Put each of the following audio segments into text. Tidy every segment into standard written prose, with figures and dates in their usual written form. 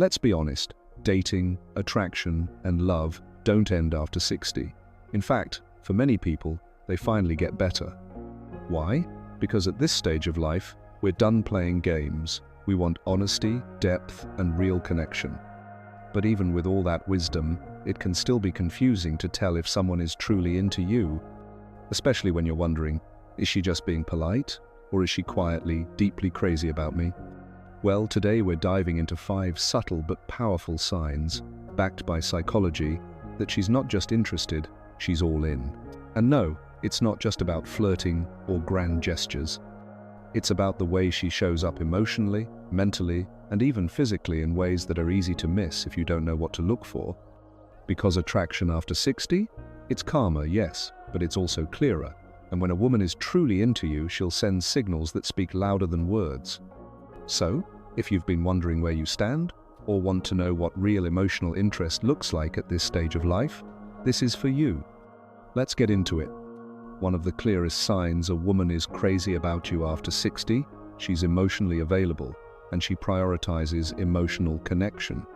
Let's be honest, dating, attraction, and love don't end after 60. In fact, for many people, they finally get better. Why? Because at this stage of life, we're done playing games. We want honesty, depth, and real connection. But even with all that wisdom, it can still be confusing to tell if someone is truly into you, especially when you're wondering, is she just being polite, or is she quietly, deeply crazy about me? Well, today we're diving into 5 subtle but powerful signs, backed by psychology, that she's not just interested, she's all in. And no, it's not just about flirting or grand gestures. It's about the way she shows up emotionally, mentally, and even physically in ways that are easy to miss if you don't know what to look for. Because attraction after 60? It's calmer, yes, but it's also clearer. And when a woman is truly into you, she'll send signals that speak louder than words. So, if you've been wondering where you stand, or want to know what real emotional interest looks like at this stage of life, this is for you. Let's get into it. One of the clearest signs a woman is crazy about you after 60, she's emotionally available, and she prioritizes emotional connection.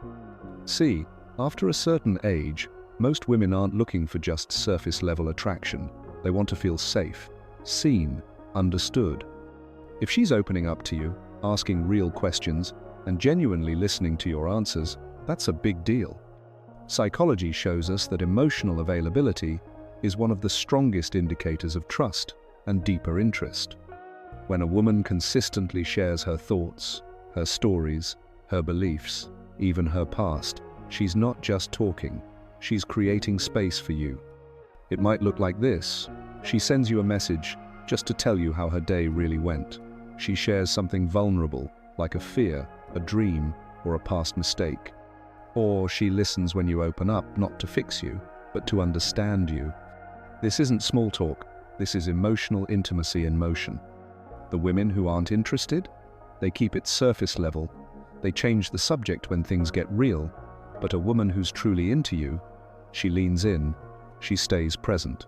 See, after a certain age, most women aren't looking for just surface-level attraction. They want to feel safe, seen, understood. If she's opening up to you, asking real questions, and genuinely listening to your answers, that's a big deal. Psychology shows us that emotional availability is one of the strongest indicators of trust and deeper interest. When a woman consistently shares her thoughts, her stories, her beliefs, even her past, she's not just talking, she's creating space for you. It might look like this. She sends you a message just to tell you how her day really went. She shares something vulnerable, like a fear, a dream, or a past mistake. Or she listens when you open up, not to fix you, but to understand you. This isn't small talk, this is emotional intimacy in motion. The women who aren't interested, they keep it surface level. They change the subject when things get real. But a woman who's truly into you, she leans in, she stays present.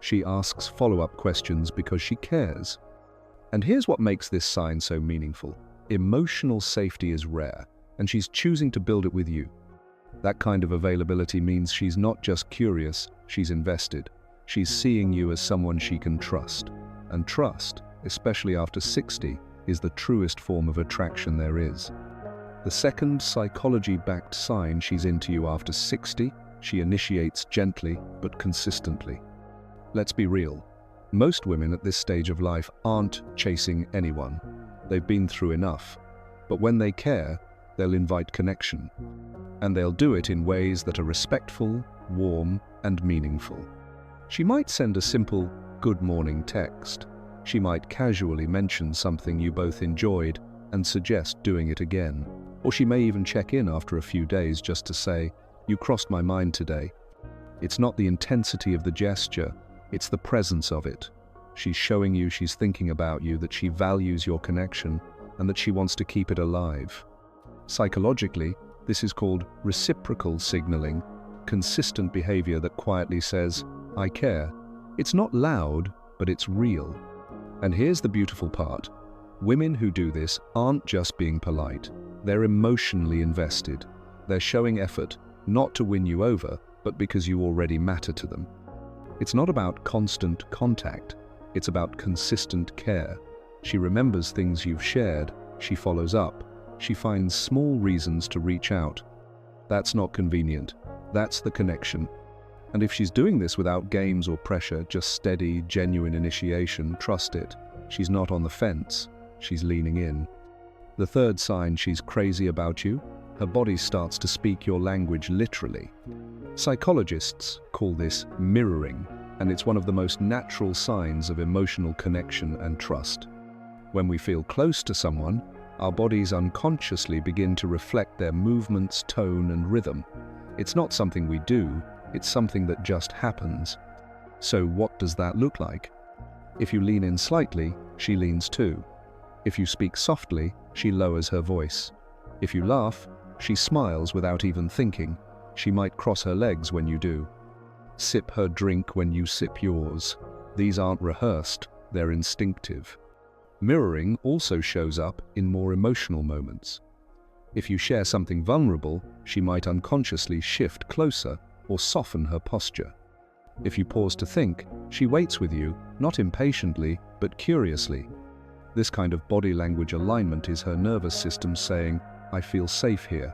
She asks follow-up questions because she cares. And here's what makes this sign so meaningful. Emotional safety is rare, and she's choosing to build it with you. That kind of availability means she's not just curious, she's invested. She's seeing you as someone she can trust. And trust, especially after 60, is the truest form of attraction there is. The second psychology-backed sign she's into you after 60, she initiates gently but consistently. Let's be real. Most women at this stage of life aren't chasing anyone. They've been through enough. But when they care, they'll invite connection. And they'll do it in ways that are respectful, warm, and meaningful. She might send a simple, "good morning" text. She might casually mention something you both enjoyed and suggest doing it again. Or she may even check in after a few days just to say, "You crossed my mind today." It's not the intensity of the gesture, it's the presence of it. She's showing you she's thinking about you, that she values your connection, and that she wants to keep it alive. Psychologically, this is called reciprocal signaling, consistent behavior that quietly says, "I care." It's not loud, but it's real. And here's the beautiful part. Women who do this aren't just being polite. They're emotionally invested. They're showing effort, not to win you over, but because you already matter to them. It's not about constant contact. It's about consistent care. She remembers things you've shared. She follows up. She finds small reasons to reach out. That's not convenient. That's the connection. And if she's doing this without games or pressure, just steady, genuine initiation, trust it. She's not on the fence. She's leaning in. The third sign she's crazy about you, her body starts to speak your language literally. Psychologists call this mirroring, and it's one of the most natural signs of emotional connection and trust. When we feel close to someone, our bodies unconsciously begin to reflect their movements, tone, and rhythm. It's not something we do, it's something that just happens. So what does that look like? If you lean in slightly, she leans too. If you speak softly, she lowers her voice. If you laugh, she smiles without even thinking. She might cross her legs when you do. Sip her drink when you sip yours. These aren't rehearsed, they're instinctive. Mirroring also shows up in more emotional moments. If you share something vulnerable, she might unconsciously shift closer or soften her posture. If you pause to think, she waits with you, not impatiently, but curiously. This kind of body language alignment is her nervous system saying, "I feel safe here."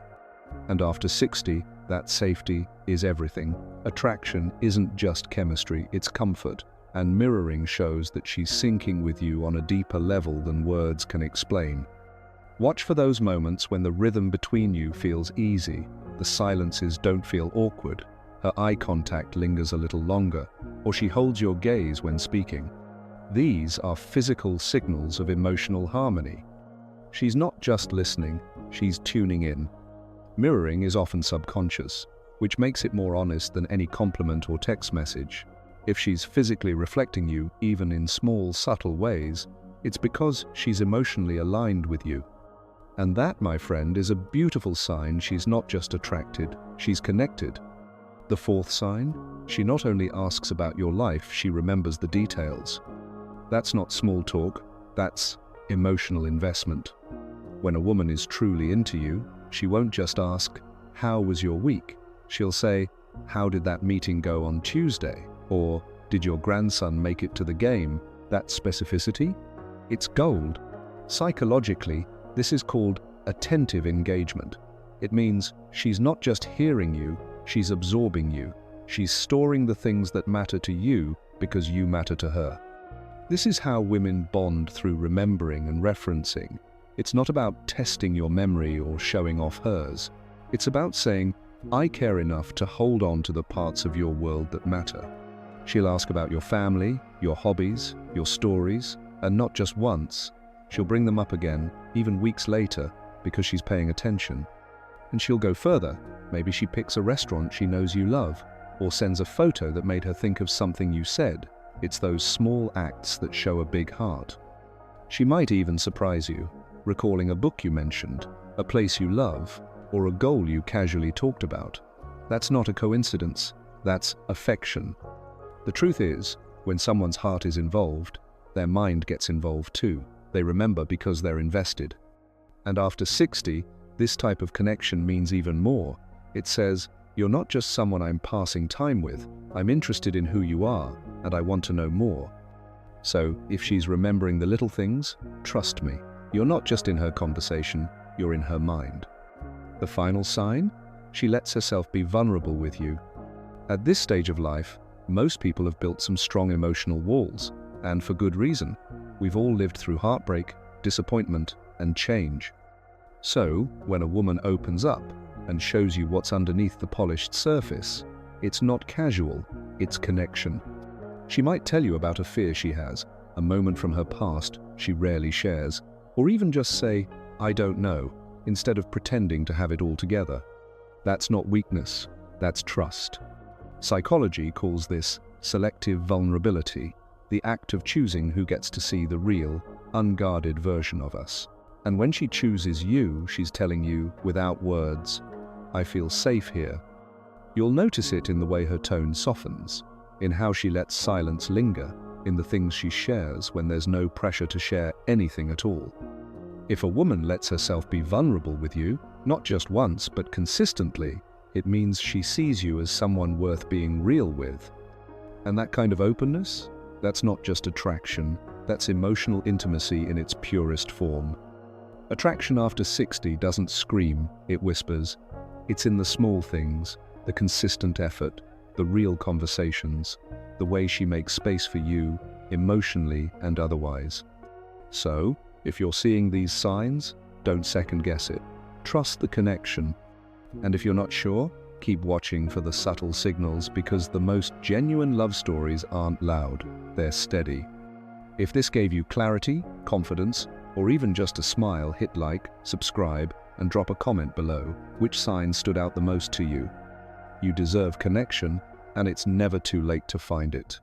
And after 60, that safety is everything. Attraction isn't just chemistry, it's comfort. And mirroring shows that she's syncing with you on a deeper level than words can explain. Watch for those moments when the rhythm between you feels easy, the silences don't feel awkward, her eye contact lingers a little longer, or she holds your gaze when speaking. These are physical signals of emotional harmony. She's not just listening, she's tuning in. Mirroring is often subconscious, which makes it more honest than any compliment or text message. If she's physically reflecting you, even in small, subtle ways, it's because she's emotionally aligned with you. And that, my friend, is a beautiful sign she's not just attracted, she's connected. The fourth sign, she not only asks about your life, she remembers the details. That's not small talk, that's emotional investment. When a woman is truly into you, she won't just ask, "How was your week?" She'll say, "How did that meeting go on Tuesday?" Or, "Did your grandson make it to the game?" That specificity? It's gold. Psychologically, this is called attentive engagement. It means she's not just hearing you, she's absorbing you. She's storing the things that matter to you because you matter to her. This is how women bond through remembering and referencing. It's not about testing your memory or showing off hers. It's about saying, "I care enough to hold on to the parts of your world that matter." She'll ask about your family, your hobbies, your stories, and not just once. She'll bring them up again, even weeks later, because she's paying attention. And she'll go further. Maybe she picks a restaurant she knows you love, or sends a photo that made her think of something you said. It's those small acts that show a big heart. She might even surprise you, recalling a book you mentioned, a place you love, or a goal you casually talked about. That's not a coincidence, that's affection. The truth is, when someone's heart is involved, their mind gets involved too. They remember because they're invested. And after 60, this type of connection means even more. It says, "You're not just someone I'm passing time with, I'm interested in who you are, and I want to know more." So, if she's remembering the little things, trust me, you're not just in her conversation, you're in her mind. The final sign? She lets herself be vulnerable with you. At this stage of life, most people have built some strong emotional walls, and for good reason. We've all lived through heartbreak, disappointment, and change. So, when a woman opens up and shows you what's underneath the polished surface, it's not casual, it's connection. She might tell you about a fear she has, a moment from her past she rarely shares, or even just say, "I don't know," instead of pretending to have it all together. That's not weakness, that's trust. Psychology calls this selective vulnerability, the act of choosing who gets to see the real, unguarded version of us. And when she chooses you, she's telling you, without words, "I feel safe here." You'll notice it in the way her tone softens, in how she lets silence linger, in the things she shares when there's no pressure to share anything at all. If a woman lets herself be vulnerable with you, not just once but consistently, it means she sees you as someone worth being real with. And that kind of openness, that's not just attraction, that's emotional intimacy in its purest form. Attraction after 60 doesn't scream, it whispers. It's in the small things, the consistent effort, the real conversations, the way she makes space for you, emotionally and otherwise. So, if you're seeing these signs, don't second guess it. Trust the connection. And if you're not sure, keep watching for the subtle signals, because the most genuine love stories aren't loud, they're steady. If this gave you clarity, confidence, or even just a smile, hit like, subscribe, and drop a comment below. Which sign stood out the most to you? You deserve connection, and it's never too late to find it.